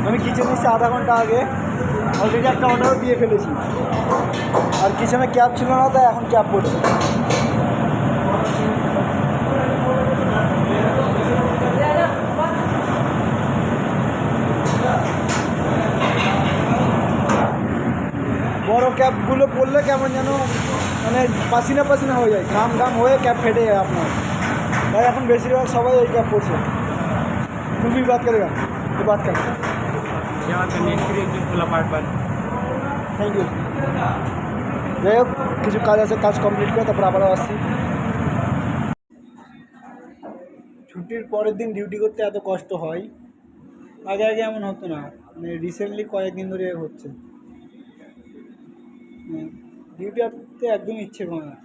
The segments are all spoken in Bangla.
আমি কিচেনে এসে আধা ঘন্টা আগে অলরেডি একটা অর্ডারও দিয়ে ফেলেছি, আর কিচেনে ক্যাব ছিল না, তাই এখন ক্যাব পড়ছে। বড় ক্যাবগুলো পড়লে কেমন যেন মানে পাসিনা পাসিনা হয়ে যায়, ঘাম ঘাম হয়ে ক্যাব ফেটে যায় আপনার। তাই এখন বেশিরভাগ সবাই এই ক্যাব পড়ছে। তুমি বাদ করে বাদ করেন। Thank you. যাই হোক, কিছু কাজ আছে, কাজ কমপ্লিট করে তারপর আবারও আসছি। ছুটির পরের দিন ডিউটি করতে এত কষ্ট হয়, আগে আগে এমন হতো না, মানে রিসেন্টলি কয়েকদিন ধরে হচ্ছে। ডিউটি আসতে একদম ইচ্ছে করে না।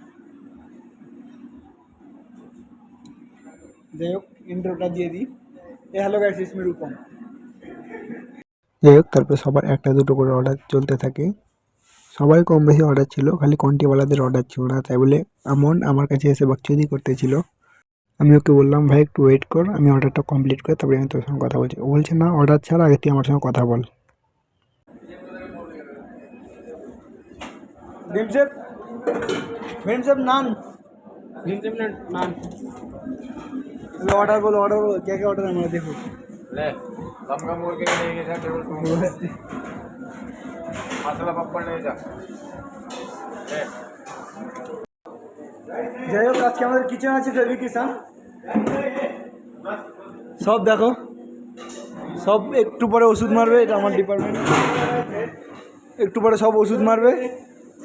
যাই হোক, ইন্ট্রোটা দিয়ে দিই। Hello guys, it's me Rupam. যাই হোক, তারপরে সবার একটা দুটো করে অর্ডার চলতে থাকে। সবাই কম বেশি অর্ডার ছিল, খালি কন্টিওয়ালাদের অর্ডার ছিল না। তাই বলে আমন আমার কাছে এসে বাকচুদি করতেছিল। আমি ওকে বললাম, ভাই একটু ওয়েট কর, আমি অর্ডারটা কমপ্লিট করে তারপরে আমি তোর সঙ্গে কথা বলছি। ও বলছে, না, অর্ডার ছাড়া আগে তুই আমার সঙ্গে কথা বল। भीमसेप भीमसेप नान नान ऑर्डर बोलो क्या क्या ऑर्डर है हमारा, देखो ले लमका मुर्गी नहीं है सर, टेबल टू मसाला पप्पड़ नहीं जा ले। যাই হোক, আজকে আমাদের কিচেন আছে ফেভিকিসান। সব দেখো, সব একটু পরে ওষুধ মারবে, এটা আমার ডিপার্টমেন্ট। একটু পরে সব ওষুধ মারবে,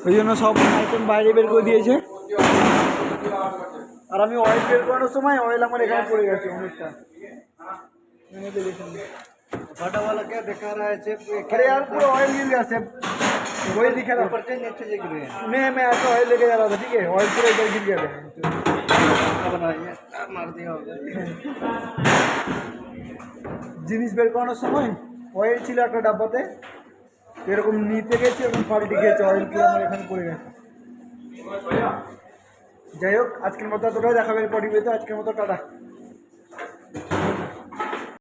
ওই জন্য সব আইটেম বাইরে বের করে দিয়েছে। আর আমি অয়েল বের করানোর সময় অয়েল আমার এখানে পড়ে গেছে অনেকটা। फटा वाला क्या दिखा रहा है चेप? अरे यार, पूरा ऑयल गिर गया सब, वही दिखा रहा। ऊपर से नीचे गिर रहे हैं। मैं ऐसा ऑयल लेके जा रहा था, ठीक है, ऑयल पूरा इधर गिर गया था। बनाइए मार दिया होगा। জিনিস বের করানোর সময় অয়েল ছিল একটা ডাব্বাতে, এরকম নিতে গেছে এবং পাল্টে গেছে, অয়েল কি আমার এখানে পড়ে গেছে। যাই হোক, আজকের মতো এতটাই, দেখাবে এরপর ভিডিওতে। আজকের মতো টাটা।